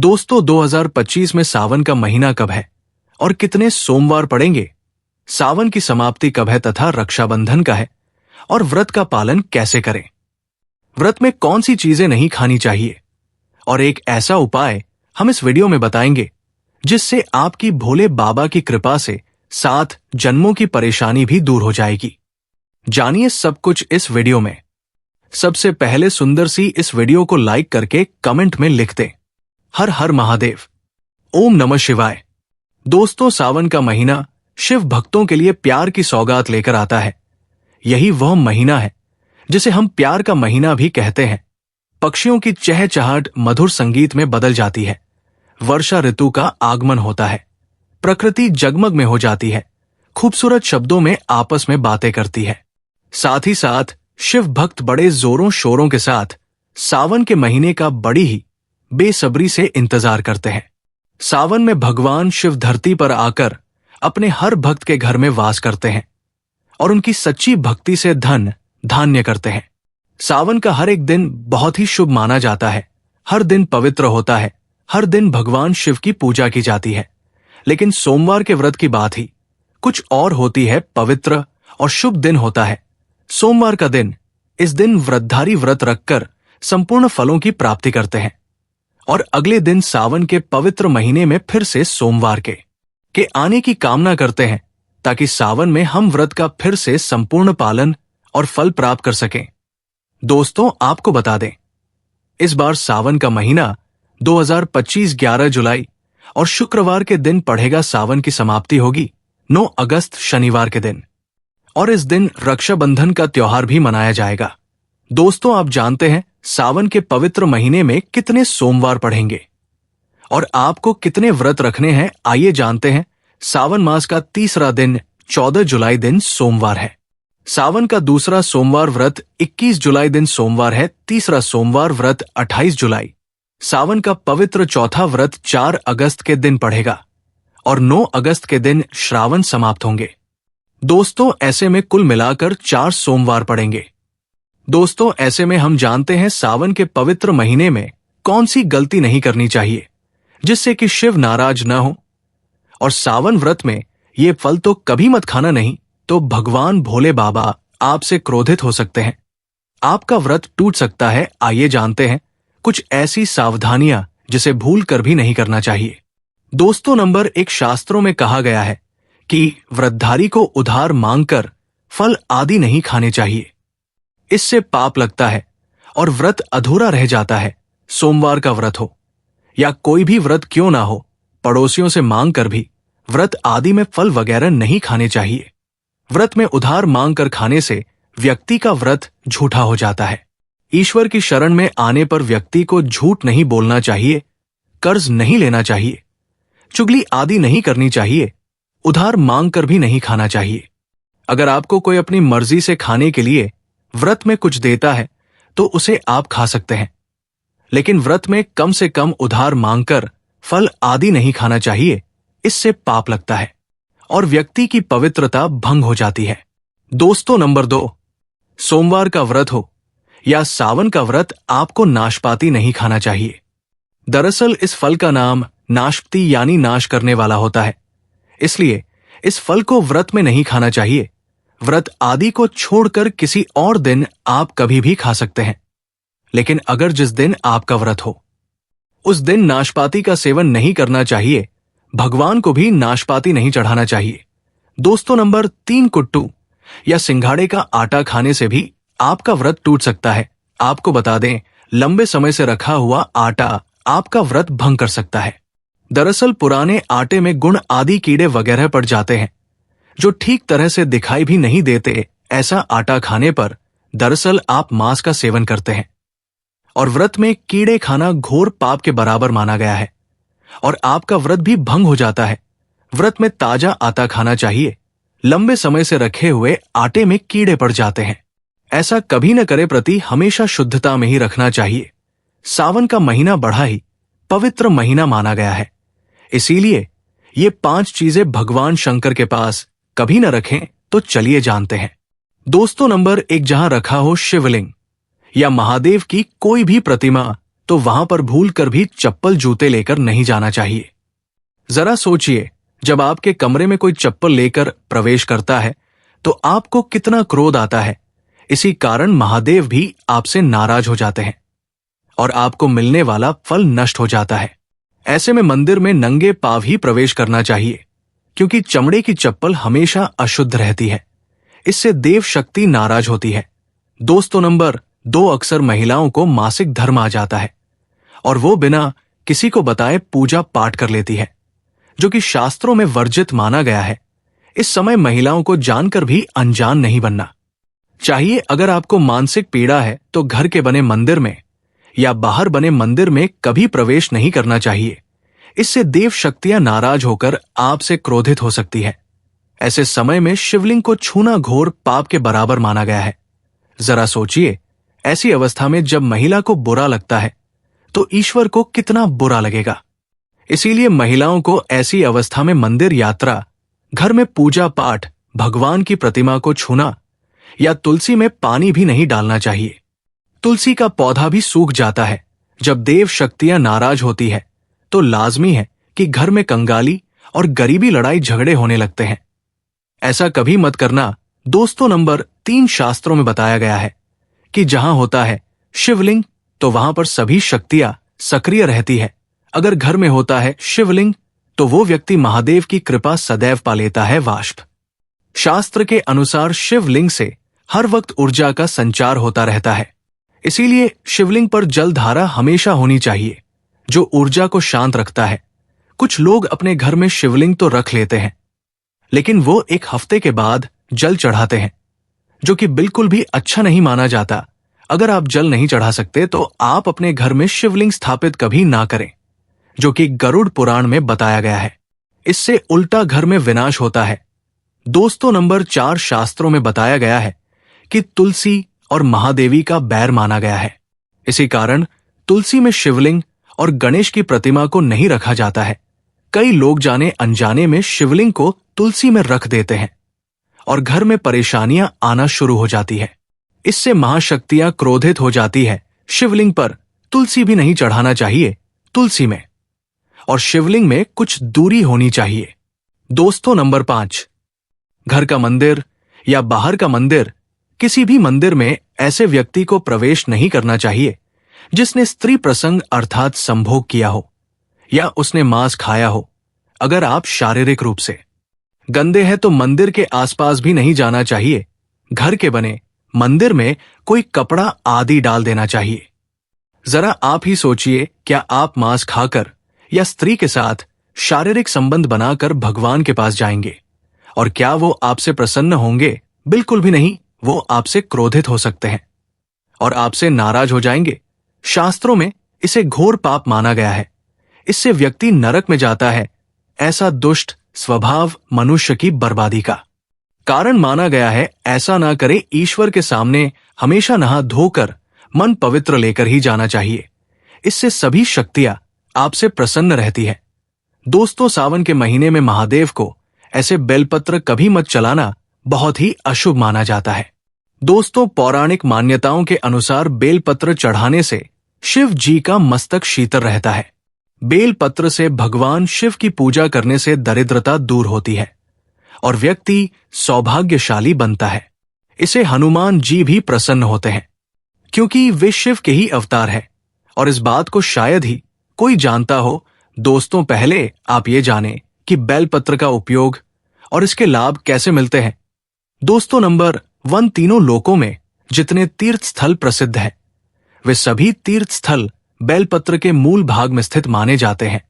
दोस्तों 2025 में सावन का महीना कब है और कितने सोमवार पड़ेंगे? सावन की समाप्ति कब है तथा रक्षाबंधन का है और व्रत का पालन कैसे करें? व्रत में कौन सी चीजें नहीं खानी चाहिए और एक ऐसा उपाय हम इस वीडियो में बताएंगे जिससे आपकी भोले बाबा की कृपा से 7 जन्मों की परेशानी भी दूर हो जाएगी। जानिए सब कुछ इस वीडियो में। सबसे पहले सुंदर सी इस वीडियो को लाइक करके कमेंट में लिख दें, हर हर महादेव, ओम नमः शिवाय। दोस्तों, सावन का महीना शिव भक्तों के लिए प्यार की सौगात लेकर आता है। यही वह महीना है जिसे हम प्यार का महीना भी कहते हैं। पक्षियों की चहचहाट मधुर संगीत में बदल जाती है, वर्षा ऋतु का आगमन होता है, प्रकृति जगमग में हो जाती है, खूबसूरत शब्दों में आपस में बातें करती है। साथ ही साथ शिव भक्त बड़े जोरों शोरों के साथ सावन के महीने का बड़ी ही बेसब्री से इंतजार करते हैं। सावन में भगवान शिव धरती पर आकर अपने हर भक्त के घर में वास करते हैं और उनकी सच्ची भक्ति से धन धान्य करते हैं। सावन का हर एक दिन बहुत ही शुभ माना जाता है, हर दिन पवित्र होता है, हर दिन भगवान शिव की पूजा की जाती है। लेकिन सोमवार के व्रत की बात ही कुछ और होती है, पवित्र और शुभ दिन होता है सोमवार का दिन। इस दिन व्रतधारी व्रत रखकर संपूर्ण फलों की प्राप्ति करते हैं और अगले दिन सावन के पवित्र महीने में फिर से सोमवार के आने की कामना करते हैं ताकि सावन में हम व्रत का फिर से संपूर्ण पालन और फल प्राप्त कर सकें। दोस्तों, आपको बता दें, इस बार सावन का महीना 2025 11 जुलाई और शुक्रवार के दिन पड़ेगा। सावन की समाप्ति होगी 9 अगस्त शनिवार के दिन और इस दिन रक्षाबंधन का त्योहार भी मनाया जाएगा। दोस्तों, आप जानते हैं सावन के पवित्र महीने में कितने सोमवार पड़ेंगे और आपको कितने व्रत रखने हैं, आइए जानते हैं। सावन मास का तीसरा दिन 14 जुलाई दिन सोमवार है। सावन का दूसरा सोमवार व्रत 21 जुलाई दिन सोमवार है। तीसरा सोमवार व्रत 28 जुलाई। सावन का पवित्र चौथा व्रत 4 अगस्त के दिन पड़ेगा और 9 अगस्त के दिन श्रावण समाप्त होंगे। दोस्तों, ऐसे में कुल मिलाकर 4 सोमवार पड़ेंगे। दोस्तों, ऐसे में हम जानते हैं सावन के पवित्र महीने में कौन सी गलती नहीं करनी चाहिए जिससे कि शिव नाराज न हो। और सावन व्रत में ये फल तो कभी मत खाना, नहीं तो भगवान भोले बाबा आपसे क्रोधित हो सकते हैं, आपका व्रत टूट सकता है। आइए जानते हैं कुछ ऐसी सावधानियां जिसे भूल कर भी नहीं करना चाहिए। दोस्तों, नंबर 1, शास्त्रों में कहा गया है कि व्रतधारी को उधार मांगकर फल आदि नहीं खाने चाहिए, इससे पाप लगता है और व्रत अधूरा रह जाता है। सोमवार का व्रत हो या कोई भी व्रत क्यों ना हो, पड़ोसियों से मांग कर भी व्रत आदि में फल वगैरह नहीं खाने चाहिए। व्रत में उधार मांग कर खाने से व्यक्ति का व्रत झूठा हो जाता है। ईश्वर की शरण में आने पर व्यक्ति को झूठ नहीं बोलना चाहिए, कर्ज नहीं लेना चाहिए, चुगली आदि नहीं करनी चाहिए, उधार मांग कर भी नहीं खाना चाहिए। अगर आपको कोई अपनी मर्जी से खाने के लिए व्रत में कुछ देता है तो उसे आप खा सकते हैं, लेकिन व्रत में कम से कम उधार मांगकर फल आदि नहीं खाना चाहिए, इससे पाप लगता है और व्यक्ति की पवित्रता भंग हो जाती है। दोस्तों, नंबर 2, सोमवार का व्रत हो या सावन का व्रत, आपको नाशपाती नहीं खाना चाहिए। दरअसल इस फल का नाम नाशपति यानी नाश करने वाला होता है, इसलिए इस फल को व्रत में नहीं खाना चाहिए। व्रत आदि को छोड़कर किसी और दिन आप कभी भी खा सकते हैं, लेकिन अगर जिस दिन आपका व्रत हो उस दिन नाशपाती का सेवन नहीं करना चाहिए। भगवान को भी नाशपाती नहीं चढ़ाना चाहिए। दोस्तों, नंबर 3, कुट्टू या सिंघाड़े का आटा खाने से भी आपका व्रत टूट सकता है। आपको बता दें, लंबे समय से रखा हुआ आटा आपका व्रत भंग कर सकता है। दरअसल पुराने आटे में गुण आदि कीड़े वगैरह पड़ जाते हैं जो ठीक तरह से दिखाई भी नहीं देते। ऐसा आटा खाने पर दरअसल आप मांस का सेवन करते हैं और व्रत में कीड़े खाना घोर पाप के बराबर माना गया है और आपका व्रत भी भंग हो जाता है। व्रत में ताजा आटा खाना चाहिए। लंबे समय से रखे हुए आटे में कीड़े पड़ जाते हैं, ऐसा कभी न करे। प्रति हमेशा शुद्धता में ही रखना चाहिए। सावन का महीना बड़ा ही पवित्र महीना माना गया है, इसीलिए ये 5 चीजें भगवान शंकर के पास कभी न रखें। तो चलिए जानते हैं। दोस्तों, नंबर 1, जहां रखा हो शिवलिंग या महादेव की कोई भी प्रतिमा तो वहां पर भूल कर भी चप्पल जूते लेकर नहीं जाना चाहिए। जरा सोचिए, जब आपके कमरे में कोई चप्पल लेकर प्रवेश करता है तो आपको कितना क्रोध आता है। इसी कारण महादेव भी आपसे नाराज हो जाते हैं और आपको मिलने वाला फल नष्ट हो जाता है। ऐसे में मंदिर में नंगे पांव ही प्रवेश करना चाहिए, क्योंकि चमड़े की चप्पल हमेशा अशुद्ध रहती है। इससे देव शक्ति नाराज होती है। दोस्तों नंबर 2, अक्सर महिलाओं को मासिक धर्म आ जाता है और वो बिना किसी को बताए पूजा पाठ कर लेती है, जो कि शास्त्रों में वर्जित माना गया है। इस समय महिलाओं को जानकर भी अनजान नहीं बनना चाहिए। अगर आपको मानसिक पीड़ा है तो घर के बने मंदिर में या बाहर बने मंदिर में कभी प्रवेश नहीं करना चाहिए। इससे देव शक्तियां नाराज होकर आपसे क्रोधित हो सकती है। ऐसे समय में शिवलिंग को छूना घोर पाप के बराबर माना गया है। जरा सोचिए, ऐसी अवस्था में जब महिला को बुरा लगता है तो ईश्वर को कितना बुरा लगेगा। इसीलिए महिलाओं को ऐसी अवस्था में मंदिर यात्रा, घर में पूजा पाठ, भगवान की प्रतिमा को छूना या तुलसी में पानी भी नहीं डालना चाहिए। तुलसी का पौधा भी सूख जाता है। जब देव शक्तियां नाराज होती है तो लाजमी है कि घर में कंगाली और गरीबी लड़ाई झगड़े होने लगते हैं। ऐसा कभी मत करना। दोस्तों नंबर 3, शास्त्रों में बताया गया है कि जहां होता है शिवलिंग तो वहां पर सभी शक्तियां सक्रिय रहती है। अगर घर में होता है शिवलिंग तो वो व्यक्ति महादेव की कृपा सदैव पा लेता है। वाष्प शास्त्र के अनुसार शिवलिंग से हर वक्त ऊर्जा का संचार होता रहता है। इसीलिए शिवलिंग पर जलधारा हमेशा होनी चाहिए, जो ऊर्जा को शांत रखता है। कुछ लोग अपने घर में शिवलिंग तो रख लेते हैं, लेकिन वो एक हफ्ते के बाद जल चढ़ाते हैं, जो कि बिल्कुल भी अच्छा नहीं माना जाता। अगर आप जल नहीं चढ़ा सकते तो आप अपने घर में शिवलिंग स्थापित कभी ना करें, जो कि गरुड़ पुराण में बताया गया है। इससे उल्टा घर में विनाश होता है। दोस्तों नंबर 4, शास्त्रों में बताया गया है कि तुलसी और महादेवी का बैर माना गया है। इसी कारण तुलसी में शिवलिंग और गणेश की प्रतिमा को नहीं रखा जाता है। कई लोग जाने अनजाने में शिवलिंग को तुलसी में रख देते हैं और घर में परेशानियां आना शुरू हो जाती है। इससे महाशक्तियां क्रोधित हो जाती है। शिवलिंग पर तुलसी भी नहीं चढ़ाना चाहिए। तुलसी में और शिवलिंग में कुछ दूरी होनी चाहिए। दोस्तों नंबर 5, घर का मंदिर या बाहर का मंदिर, किसी भी मंदिर में ऐसे व्यक्ति को प्रवेश नहीं करना चाहिए जिसने स्त्री प्रसंग अर्थात संभोग किया हो या उसने मांस खाया हो। अगर आप शारीरिक रूप से गंदे हैं तो मंदिर के आसपास भी नहीं जाना चाहिए। घर के बने मंदिर में कोई कपड़ा आदि डाल देना चाहिए। जरा आप ही सोचिए, क्या आप मांस खाकर या स्त्री के साथ शारीरिक संबंध बनाकर भगवान के पास जाएंगे और क्या वो आपसे प्रसन्न होंगे? बिल्कुल भी नहीं। वो आपसे क्रोधित हो सकते हैं और आपसे नाराज हो जाएंगे। शास्त्रों में इसे घोर पाप माना गया है। इससे व्यक्ति नरक में जाता है। ऐसा दुष्ट स्वभाव मनुष्य की बर्बादी का कारण माना गया है। ऐसा ना करे। ईश्वर के सामने हमेशा नहा धोकर मन पवित्र लेकर ही जाना चाहिए। इससे सभी शक्तियां आपसे प्रसन्न रहती है। दोस्तों, सावन के महीने में महादेव को ऐसे बेलपत्र कभी मत चलाना, बहुत ही अशुभ माना जाता है। दोस्तों, पौराणिक मान्यताओं के अनुसार बेलपत्र चढ़ाने से शिव जी का मस्तक शीतल रहता है। बेलपत्र से भगवान शिव की पूजा करने से दरिद्रता दूर होती है और व्यक्ति सौभाग्यशाली बनता है। इसे हनुमान जी भी प्रसन्न होते हैं, क्योंकि वे शिव के ही अवतार हैं और इस बात को शायद ही कोई जानता हो। दोस्तों, पहले आप ये जानें कि बेलपत्र का उपयोग और इसके लाभ कैसे मिलते हैं। दोस्तों नंबर 1, तीनों लोकों में जितने तीर्थ स्थल प्रसिद्ध हैं, वे सभी तीर्थ स्थल बेलपत्र के मूल भाग में स्थित माने जाते हैं।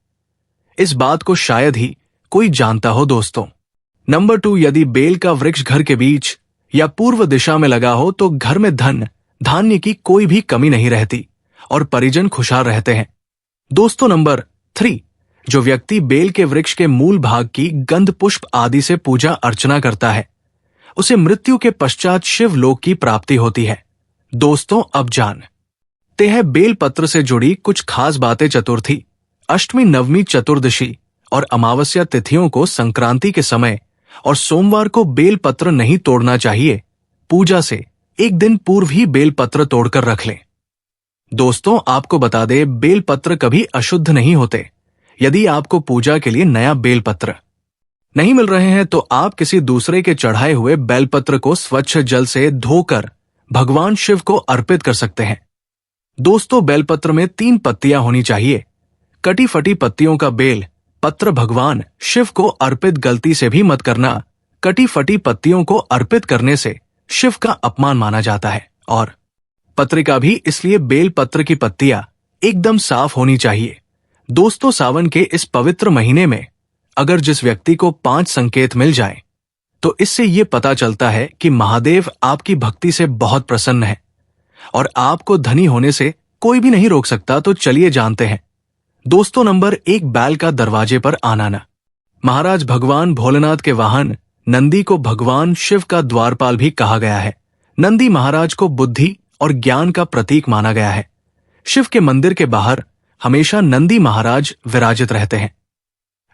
इस बात को शायद ही कोई जानता हो। दोस्तों नंबर 2, यदि बेल का वृक्ष घर के बीच या पूर्व दिशा में लगा हो तो घर में धन धान्य की कोई भी कमी नहीं रहती और परिजन खुशहाल रहते हैं। दोस्तों नंबर 3, जो व्यक्ति बेल के वृक्ष के मूल भाग की गंध पुष्प आदि से पूजा अर्चना करता है, उसे मृत्यु के पश्चात शिव लोक की प्राप्ति होती है। दोस्तों, अब जानते हैं बेल पत्र से जुड़ी कुछ खास बातें। चतुर्थी, अष्टमी, नवमी, चतुर्दशी और अमावस्या तिथियों को संक्रांति के समय और सोमवार को बेल पत्र नहीं तोड़ना चाहिए। पूजा से एक दिन पूर्व ही बेल पत्र तोड़कर रख लें। दोस्तों, आपको बता दे, बेलपत्र कभी अशुद्ध नहीं होते। यदि आपको पूजा के लिए नया बेलपत्र नहीं मिल रहे हैं तो आप किसी दूसरे के चढ़ाए हुए बेलपत्र को स्वच्छ जल से धोकर भगवान शिव को अर्पित कर सकते हैं। दोस्तों, बेलपत्र में 3 पत्तियां होनी चाहिए। कटी फटी पत्तियों का बेल पत्र भगवान शिव को अर्पित गलती से भी मत करना। कटी फटी पत्तियों को अर्पित करने से शिव का अपमान माना जाता है। और पत्रिका भी इसलिए बेल पत्र की पत्तियां एकदम साफ होनी चाहिए। दोस्तों, सावन के इस पवित्र महीने में अगर जिस व्यक्ति को 5 संकेत मिल जाएं, तो इससे ये पता चलता है कि महादेव आपकी भक्ति से बहुत प्रसन्न है और आपको धनी होने से कोई भी नहीं रोक सकता। तो चलिए जानते हैं। दोस्तों, नंबर 1, बैल का दरवाजे पर आना। महाराज भगवान भोलेनाथ के वाहन नंदी को भगवान शिव का द्वारपाल भी कहा गया है। नंदी महाराज को बुद्धि और ज्ञान का प्रतीक माना गया है। शिव के मंदिर के बाहर हमेशा नंदी महाराज विराजित रहते हैं।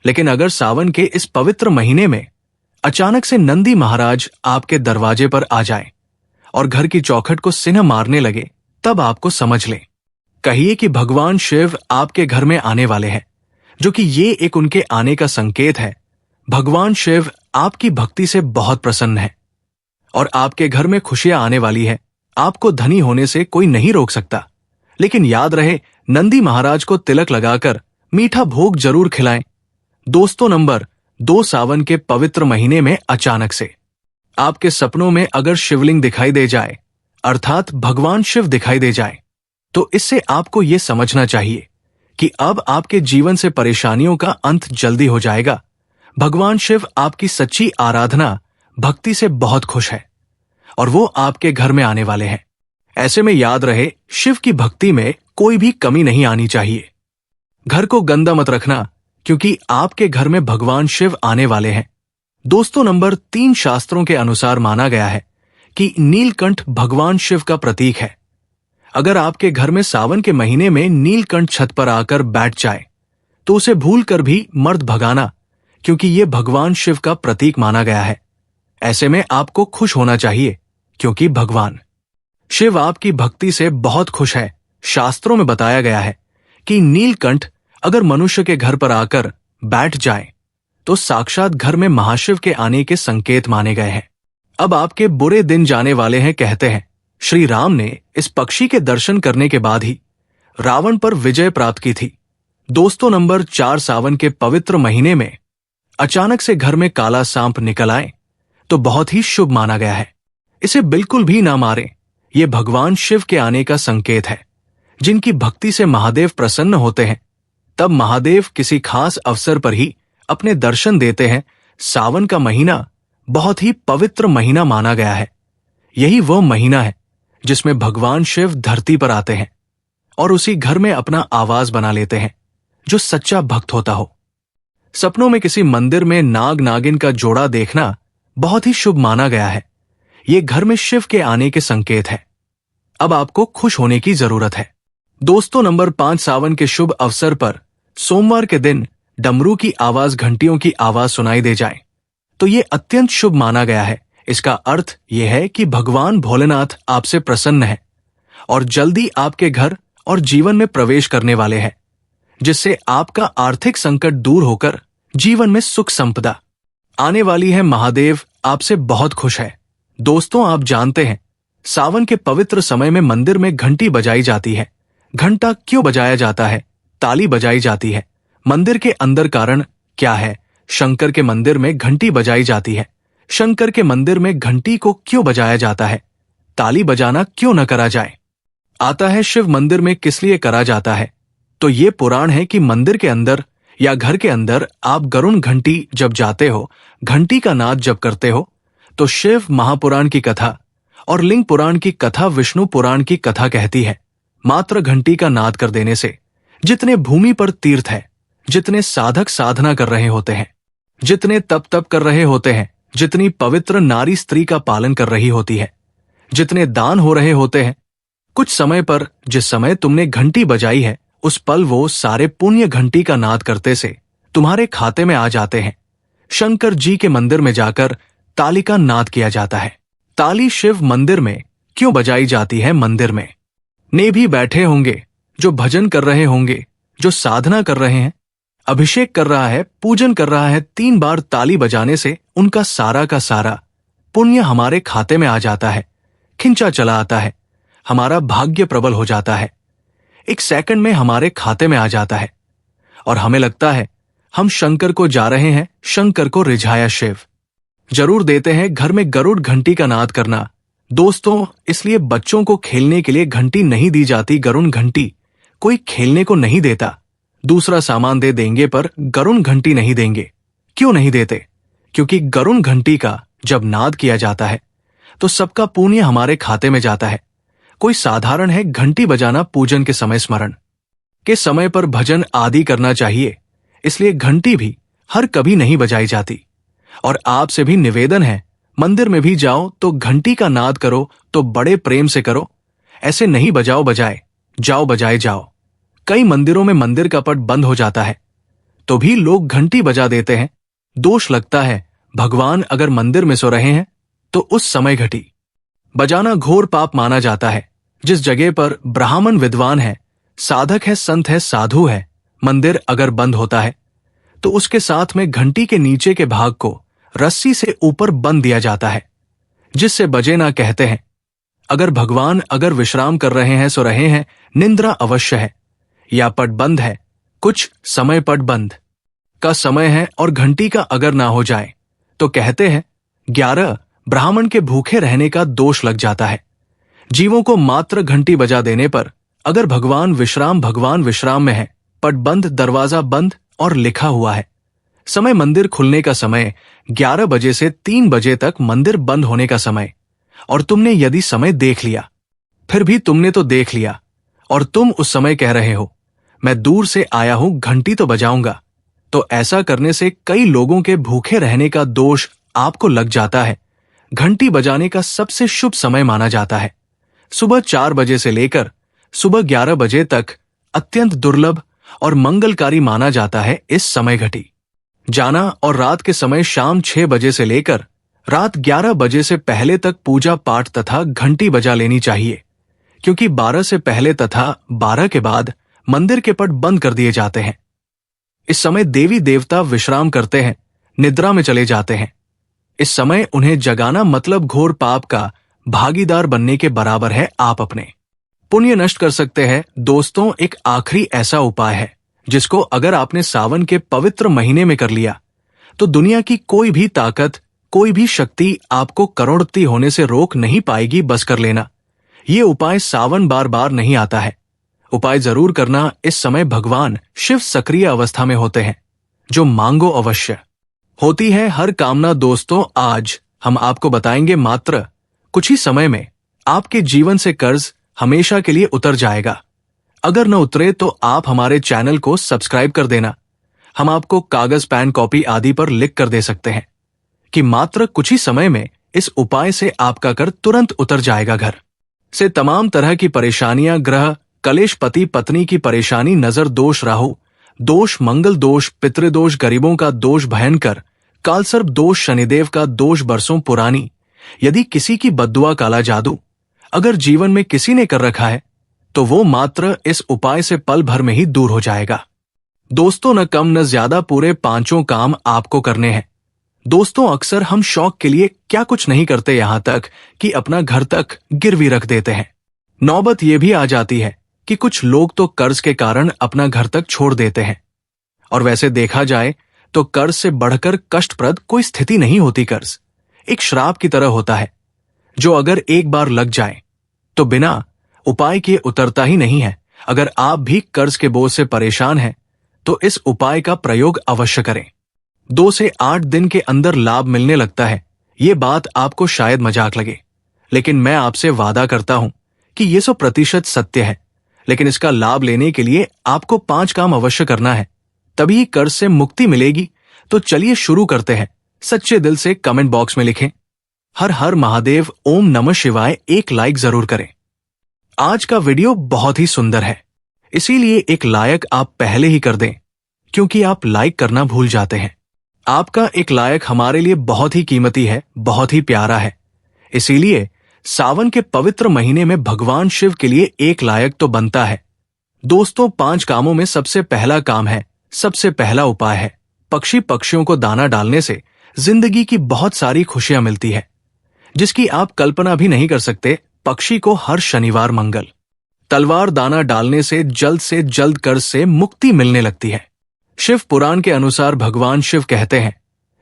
लेकिन अगर सावन के इस पवित्र महीने में अचानक से नंदी महाराज आपके दरवाजे पर आ जाए और घर की चौखट को सिन्ह मारने लगे, तब आपको समझ लें। कहिए कि भगवान शिव आपके घर में आने वाले हैं, जो कि ये एक उनके आने का संकेत है। भगवान शिव आपकी भक्ति से बहुत प्रसन्न है और आपके घर में खुशियां आने वाली है। आपको धनी होने से कोई नहीं रोक सकता। लेकिन याद रहे, नंदी महाराज को तिलक लगाकर मीठा भोग जरूर खिलाएं। दोस्तों, नंबर 2, सावन के पवित्र महीने में अचानक से आपके सपनों में अगर शिवलिंग दिखाई दे जाए, अर्थात भगवान शिव दिखाई दे जाए, तो इससे आपको ये समझना चाहिए कि अब आपके जीवन से परेशानियों का अंत जल्दी हो जाएगा। भगवान शिव आपकी सच्ची आराधना भक्ति से बहुत खुश है और वो आपके घर में आने वाले हैं। ऐसे में याद रहे, शिव की भक्ति में कोई भी कमी नहीं आनी चाहिए। घर को गंदा मत रखना, क्योंकि आपके घर में भगवान शिव आने वाले हैं। दोस्तों, नंबर 3, शास्त्रों के अनुसार माना गया है कि नीलकंठ भगवान शिव का प्रतीक है। अगर आपके घर में सावन के महीने में नीलकंठ छत पर आकर बैठ जाए, तो उसे भूल कर भी मर्द भगाना, क्योंकि ये भगवान शिव का प्रतीक माना गया है। ऐसे में आपको खुश होना चाहिए, क्योंकि भगवान शिव आपकी भक्ति से बहुत खुश है। शास्त्रों में बताया गया है कि नीलकंठ अगर मनुष्य के घर पर आकर बैठ जाए, तो साक्षात घर में महाशिव के आने के संकेत माने गए हैं। अब आपके बुरे दिन जाने वाले हैं। कहते हैं श्री राम ने इस पक्षी के दर्शन करने के बाद ही रावण पर विजय प्राप्त की थी। दोस्तों, नंबर 4, सावन के पवित्र महीने में अचानक से घर में काला सांप निकल आए तो बहुत ही शुभ माना गया है। इसे बिल्कुल भी ना मारें। ये भगवान शिव के आने का संकेत है। जिनकी भक्ति से महादेव प्रसन्न होते हैं, तब महादेव किसी खास अवसर पर ही अपने दर्शन देते हैं। सावन का महीना बहुत ही पवित्र महीना माना गया है। यही वह महीना है जिसमें भगवान शिव धरती पर आते हैं और उसी घर में अपना आवास बना लेते हैं जो सच्चा भक्त होता हो। सपनों में किसी मंदिर में नाग नागिन का जोड़ा देखना बहुत ही शुभ माना गया है। ये घर में शिव के आने के संकेत है। अब आपको खुश होने की जरूरत है। दोस्तों, नंबर 5, सावन के शुभ अवसर पर सोमवार के दिन डमरू की आवाज, घंटियों की आवाज सुनाई दे जाए तो ये अत्यंत शुभ माना गया है। इसका अर्थ यह है कि भगवान भोलेनाथ आपसे प्रसन्न है और जल्दी आपके घर और जीवन में प्रवेश करने वाले हैं, जिससे आपका आर्थिक संकट दूर होकर जीवन में सुख संपदा आने वाली है। महादेव आपसे बहुत खुश है। दोस्तों, आप जानते हैं सावन के पवित्र समय में मंदिर में घंटी बजाई जाती है। घंटा क्यों बजाया जाता है? ताली बजाई जाती है। मंदिर के अंदर कारण क्या है? शंकर के मंदिर में घंटी बजाई जाती है। शंकर के मंदिर में घंटी को क्यों बजाया जाता है? ताली बजाना क्यों न करा जाए? आता है शिव मंदिर में किस लिए करा जाता है? तो ये पुराण है कि मंदिर के अंदर या घर के अंदर आप गरुण घंटी जब जाते हो, घंटी का नाद जब करते हो, तो शिव महापुराण की कथा और लिंग पुराण की कथा, विष्णु पुराण की कथा कहती है, मात्र घंटी का नाद कर देने से जितने भूमि पर तीर्थ है, जितने साधक साधना कर रहे होते हैं, जितने तप कर रहे होते हैं, जितनी पवित्र नारी स्त्री का पालन कर रही होती है, जितने दान हो रहे होते हैं, कुछ समय पर जिस समय तुमने घंटी बजाई है, उस पल वो सारे पुण्य घंटी का नाद करते से तुम्हारे खाते में आ जाते हैं। शंकर जी के मंदिर में जाकर ताली का नाद किया जाता है। ताली शिव मंदिर में क्यों बजाई जाती है? मंदिर में ने भी बैठे होंगे, जो भजन कर रहे होंगे, जो साधना कर रहे हैं, अभिषेक कर रहा है, पूजन कर रहा है, 3 बार ताली बजाने से उनका सारा का सारा पुण्य हमारे खाते में आ जाता है, खिंचा चला आता है, हमारा भाग्य प्रबल हो जाता है, 1 सेकंड में हमारे खाते में आ जाता है और हमें लगता है हम शंकर को जा रहे हैं, शंकर को रिझाया शिव। जरूर देते हैं घर में गरुड़ घंटी का नाद करना। दोस्तों, इसलिए बच्चों को खेलने के लिए घंटी नहीं दी जाती। गरुड़ घंटी कोई खेलने को नहीं देता। दूसरा सामान दे देंगे पर गरुड़ घंटी नहीं देंगे। क्यों नहीं देते? क्योंकि गरुड़ घंटी का जब नाद किया जाता है तो सबका पुण्य हमारे खाते में जाता है। कोई साधारण है घंटी बजाना पूजन के समय, स्मरण के समय पर भजन आदि करना चाहिए, इसलिए घंटी भी हर कभी नहीं बजाई जाती। और आपसे भी निवेदन है, मंदिर में भी जाओ तो घंटी का नाद करो तो बड़े प्रेम से करो, ऐसे नहीं बजाओ बजाए जाओ बजाए जाओ। कई मंदिरों में मंदिर का पट बंद हो जाता है तो भी लोग घंटी बजा देते हैं। दोष लगता है भगवान अगर मंदिर में सो रहे हैं तो उस समय घंटी बजाना घोर पाप माना जाता है। जिस जगह पर ब्राह्मण विद्वान है, साधक है, संत है, साधु है, मंदिर अगर बंद होता है तो उसके साथ में घंटी के नीचे के भाग को रस्सी से ऊपर बंद दिया जाता है, जिससे बजे ना कहते हैं। अगर भगवान अगर विश्राम कर रहे हैं, सो रहे हैं, निंद्रा अवश्य है या पट बंद है, कुछ समय पट बंद का समय है और घंटी का अगर ना हो जाए तो कहते हैं 11 ब्राह्मण के भूखे रहने का दोष लग जाता है। जीवों को मात्र घंटी बजा देने पर अगर भगवान विश्राम में है, पट बंद, दरवाजा बंद और लिखा हुआ है समय मंदिर खुलने का समय 11 बजे से 3 बजे तक मंदिर बंद होने का समय, और तुमने यदि समय देख लिया, फिर भी तुमने तो देख लिया और तुम उस समय कह रहे हो मैं दूर से आया हूं, घंटी तो बजाऊंगा, तो ऐसा करने से कई लोगों के भूखे रहने का दोष आपको लग जाता है। घंटी बजाने का सबसे शुभ समय माना जाता है सुबह 4 बजे से लेकर सुबह 11 बजे तक अत्यंत दुर्लभ और मंगलकारी माना जाता है इस समय घंटी जाना। और रात के समय शाम 6 बजे से लेकर रात 11 बजे से पहले तक पूजा पाठ तथा घंटी बजा लेनी चाहिए, क्योंकि 12 से पहले तथा 12 के बाद मंदिर के पट बंद कर दिए जाते हैं। इस समय देवी देवता विश्राम करते हैं, निद्रा में चले जाते हैं। इस समय उन्हें जगाना मतलब घोर पाप का भागीदार बनने के बराबर है। आप अपने पुण्य नष्ट कर सकते हैं। दोस्तों, एक आखिरी ऐसा उपाय है जिसको अगर आपने सावन के पवित्र महीने में कर लिया तो दुनिया की कोई भी ताकत, कोई भी शक्ति आपको करोड़पति होने से रोक नहीं पाएगी। बस कर लेना। ये उपाय सावन बार बार नहीं आता है। उपाय जरूर करना। इस समय भगवान शिव सक्रिय अवस्था में होते हैं, जो मांगो अवश्य होती है हर कामना। दोस्तों, आज हम आपको बताएंगे मात्र कुछ ही समय में आपके जीवन से कर्ज हमेशा के लिए उतर जाएगा। अगर न उतरे तो आप हमारे चैनल को सब्सक्राइब कर देना। हम आपको कागज, पेन, कॉपी आदि पर लिख कर दे सकते हैं कि मात्र कुछ ही समय में इस उपाय से आपका कर्ज तुरंत उतर जाएगा। घर से तमाम तरह की परेशानियां, ग्रह कलेश, पति पत्नी की परेशानी, नजर दोष, राहु दोष, मंगल दोष, पितृदोष, गरीबों का दोष, भयंकर कालसर्प दोष, शनिदेव का दोष बरसों पुरानी, यदि किसी की बद्दुआ, काला जादू अगर जीवन में किसी ने कर रखा है तो वो मात्र इस उपाय से पल भर में ही दूर हो जाएगा। दोस्तों, न कम न ज्यादा पूरे 5 काम आपको करने हैं। दोस्तों, अक्सर हम शौक के लिए क्या कुछ नहीं करते, यहां तक कि अपना घर तक गिरवी रख देते हैं। नौबत यह भी आ जाती है कि कुछ लोग तो कर्ज के कारण अपना घर तक छोड़ देते हैं। और वैसे देखा जाए तो कर्ज से बढ़कर कष्टप्रद कोई स्थिति नहीं होती। कर्ज एक श्राप की तरह होता है, जो अगर एक बार लग जाए तो बिना उपाय किए उतरता ही नहीं है। अगर आप भी कर्ज के बोझ से परेशान हैं तो इस उपाय का प्रयोग अवश्य करें। 2 से 8 दिन के अंदर लाभ मिलने लगता है। ये बात आपको शायद मजाक लगे, लेकिन मैं आपसे वादा करता हूं कि ये 100% सत्य है। लेकिन इसका लाभ लेने के लिए आपको 5 काम अवश्य करना है, तभी कर्ज से मुक्ति मिलेगी। तो चलिए शुरू करते हैं। सच्चे दिल से कमेंट बॉक्स में लिखें हर हर महादेव, ओम नमः शिवाय, एक लाइक जरूर करें। आज का वीडियो बहुत ही सुंदर है, इसीलिए एक लाइक आप पहले ही कर दें, क्योंकि आप लाइक करना भूल जाते हैं। आपका एक लाइक हमारे लिए बहुत ही कीमती है, बहुत ही प्यारा है। इसीलिए सावन के पवित्र महीने में भगवान शिव के लिए एक लायक तो बनता है। दोस्तों, 5 कामों में सबसे पहला काम है, सबसे पहला उपाय है, पक्षियों को दाना डालने से जिंदगी की बहुत सारी खुशियां मिलती है, जिसकी आप कल्पना भी नहीं कर सकते। पक्षी को हर शनिवार मंगल तलवार दाना डालने से जल्द कर्ज से मुक्ति मिलने लगती है। शिव पुराण के अनुसार भगवान शिव कहते हैं,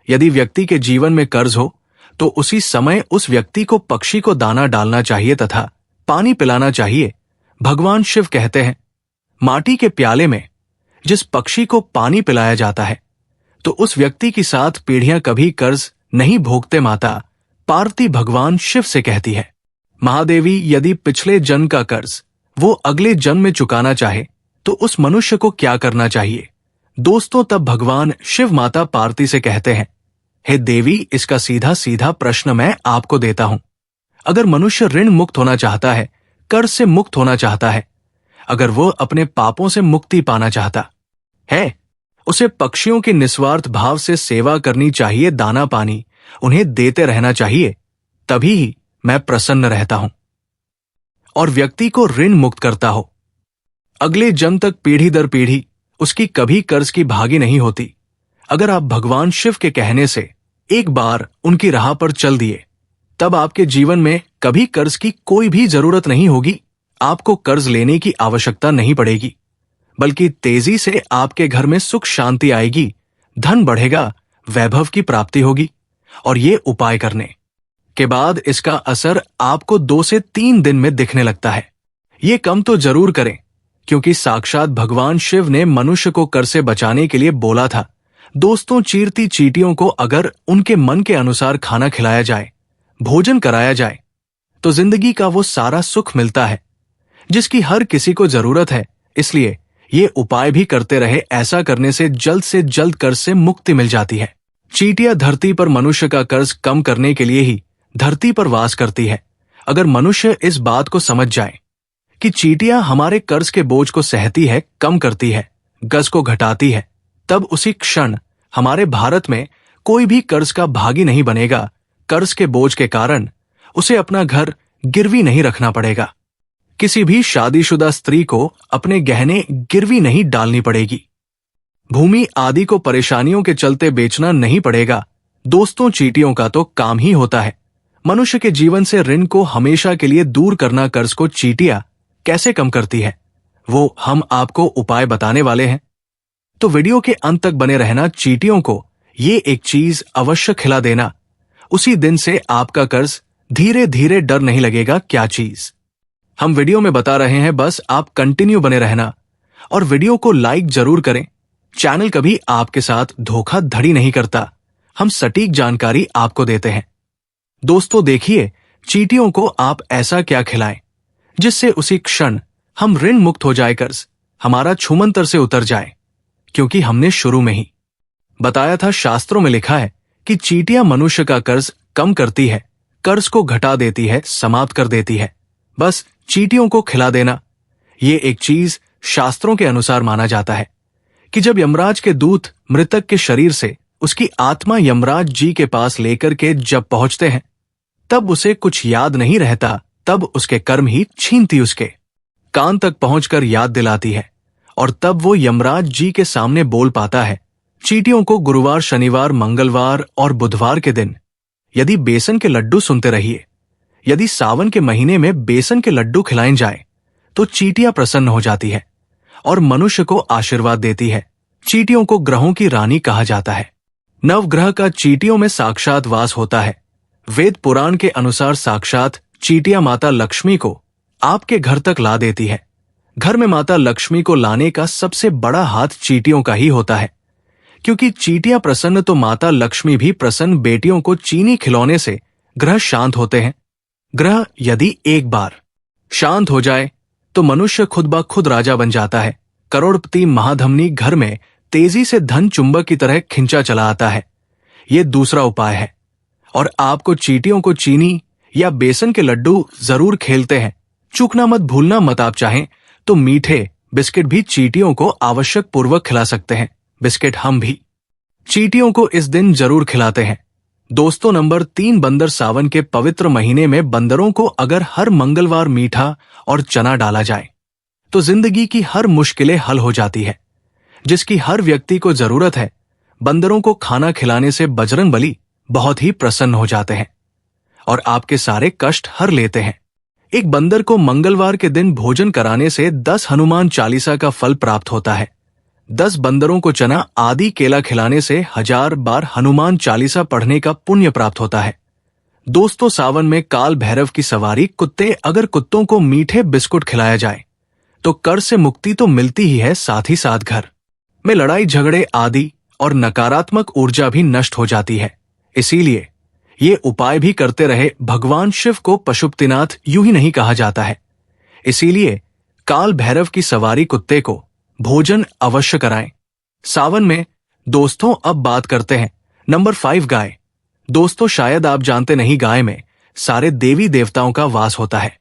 यदि व्यक्ति के जीवन में कर्ज हो तो उसी समय उस व्यक्ति को पक्षी को दाना डालना चाहिए तथा पानी पिलाना चाहिए। भगवान शिव कहते हैं, माटी के प्याले में जिस पक्षी को पानी पिलाया जाता है तो उस व्यक्ति की 7 पीढ़ियां कभी कर्ज नहीं भोगते। माता पार्वती भगवान शिव से कहती है, महादेवी, यदि पिछले जन्म का कर्ज वो अगले जन्म में चुकाना चाहे तो उस मनुष्य को क्या करना चाहिए। दोस्तों, तब भगवान शिव माता पार्वती से कहते हैं, हे देवी, इसका सीधा सीधा प्रश्न मैं आपको देता हूं। अगर मनुष्य ऋण मुक्त होना चाहता है, कर्ज से मुक्त होना चाहता है, अगर वो अपने पापों से मुक्ति पाना चाहता है, उसे पक्षियों की निस्वार्थ भाव से सेवा करनी चाहिए, दाना पानी उन्हें देते रहना चाहिए, तभी ही मैं प्रसन्न रहता हूं और व्यक्ति को ऋण मुक्त करता हो। अगले जन्म तक पीढ़ी दर पीढ़ी उसकी कभी कर्ज की भागी नहीं होती। अगर आप भगवान शिव के कहने से एक बार उनकी राह पर चल दिए, तब आपके जीवन में कभी कर्ज की कोई भी जरूरत नहीं होगी। आपको कर्ज लेने की आवश्यकता नहीं पड़ेगी, बल्कि तेजी से आपके घर में सुख शांति आएगी, धन बढ़ेगा, वैभव की प्राप्ति होगी। और ये उपाय करने के बाद इसका असर आपको 2 से 3 दिन में दिखने लगता है। ये कम तो जरूर करें, क्योंकि साक्षात भगवान शिव ने मनुष्य को कर्ज से बचाने के लिए बोला था। दोस्तों, चीरती चींटियों को अगर उनके मन के अनुसार खाना खिलाया जाए, भोजन कराया जाए, तो जिंदगी का वो सारा सुख मिलता है जिसकी हर किसी को जरूरत है। इसलिए ये उपाय भी करते रहे। ऐसा करने से जल्द कर्ज से मुक्ति मिल जाती है। चींटियां धरती पर मनुष्य का कर्ज कम करने के लिए ही धरती पर वास करती है। अगर मनुष्य इस बात को समझ जाए कि चींटियां हमारे कर्ज के बोझ को सहती है, कम करती है, गज को घटाती है, तब उसी क्षण हमारे भारत में कोई भी कर्ज का भागी नहीं बनेगा। कर्ज के बोझ के कारण उसे अपना घर गिरवी नहीं रखना पड़ेगा। किसी भी शादीशुदा स्त्री को अपने गहने गिरवी नहीं डालनी पड़ेगी। भूमि आदि को परेशानियों के चलते बेचना नहीं पड़ेगा। दोस्तों, चींटियों का तो काम ही होता है मनुष्य के जीवन से ऋण को हमेशा के लिए दूर करना। कर्ज को चींटियां कैसे कम करती है, वो हम आपको उपाय बताने वाले हैं, तो वीडियो के अंत तक बने रहना। चींटियों को ये एक चीज अवश्य खिला देना, उसी दिन से आपका कर्ज धीरे धीरे डर नहीं लगेगा। क्या चीज हम वीडियो में बता रहे हैं, बस आप कंटिन्यू बने रहना और वीडियो को लाइक जरूर करें। चैनल कभी आपके साथ धोखाधड़ी नहीं करता, हम सटीक जानकारी आपको देते हैं। दोस्तों, देखिए, चींटियों को आप ऐसा क्या खिलाएं जिससे उसी क्षण हम ऋण मुक्त हो जाए, कर्ज हमारा छूमंतर से उतर जाए। क्योंकि हमने शुरू में ही बताया था, शास्त्रों में लिखा है कि चींटियां मनुष्य का कर्ज कम करती है, कर्ज को घटा देती है, समाप्त कर देती है। बस चींटियों को खिला देना, ये एक चीज शास्त्रों के अनुसार माना जाता है कि जब यमराज के दूत मृतक के शरीर से उसकी आत्मा यमराज जी के पास लेकर के जब पहुंचते हैं, तब उसे कुछ याद नहीं रहता, तब उसके कर्म ही छीनती उसके कान तक पहुंचकर याद दिलाती है और तब वो यमराज जी के सामने बोल पाता है। चींटियों को गुरुवार, शनिवार, मंगलवार और बुधवार के दिन यदि बेसन के लड्डू सुनते रहिए, यदि सावन के महीने में बेसन के लड्डू खिलाए जाए तो चींटियां प्रसन्न हो जाती है और मनुष्य को आशीर्वाद देती है। चींटियों को ग्रहों की रानी कहा जाता है। नवग्रह का चींटियों में साक्षात वास होता है। वेद पुराण के अनुसार साक्षात चींटियां माता लक्ष्मी को आपके घर तक ला देती है। घर में माता लक्ष्मी को लाने का सबसे बड़ा हाथ चींटियों का ही होता है, क्योंकि चींटियां प्रसन्न तो माता लक्ष्मी भी प्रसन्न। बेटियों को चीनी खिलौने से ग्रह शांत होते हैं। ग्रह यदि एक बार शांत हो जाए तो मनुष्य खुद ब खुद राजा बन जाता है। करोड़पति महाधमनी घर में तेजी से धन चुंबक की तरह खिंचा चला आता है। ये दूसरा उपाय है। और आपको चींटियों को चीनी या बेसन के लड्डू जरूर खेलते हैं, चूकना मत, भूलना मत। आप चाहें तो मीठे बिस्किट भी चींटियों को आवश्यक पूर्वक खिला सकते हैं। बिस्किट हम भी चींटियों को इस दिन जरूर खिलाते हैं। दोस्तों, नंबर 3, बंदर सावन के पवित्र महीने में बंदरों को अगर हर मंगलवार मीठा और चना डाला जाए तो जिंदगी की हर मुश्किलें हल हो जाती है। जिसकी हर व्यक्ति को जरूरत है, बंदरों को खाना खिलाने से बजरंगबली बहुत ही प्रसन्न हो जाते हैं और आपके सारे कष्ट हर लेते हैं। एक बंदर को मंगलवार के दिन भोजन कराने से 10 हनुमान चालीसा का फल प्राप्त होता है। 10 बंदरों को चना आदि केला खिलाने से 1000 बार हनुमान चालीसा पढ़ने का पुण्य प्राप्त होता है। दोस्तों, सावन में काल भैरव की सवारी कुत्ते, अगर कुत्तों को मीठे बिस्कुट खिलाया जाए तो कर से मुक्ति तो मिलती ही है, साथ ही साथ घर में लड़ाई झगड़े आदि और नकारात्मक ऊर्जा भी नष्ट हो जाती है। इसीलिए ये उपाय भी करते रहे। भगवान शिव को पशुपतिनाथ यूं ही नहीं कहा जाता है, इसीलिए काल भैरव की सवारी कुत्ते को भोजन अवश्य कराएं सावन में। दोस्तों, अब बात करते हैं नंबर 5, गाय। दोस्तों, शायद आप जानते नहीं, गाय में सारे देवी देवताओं का वास होता है।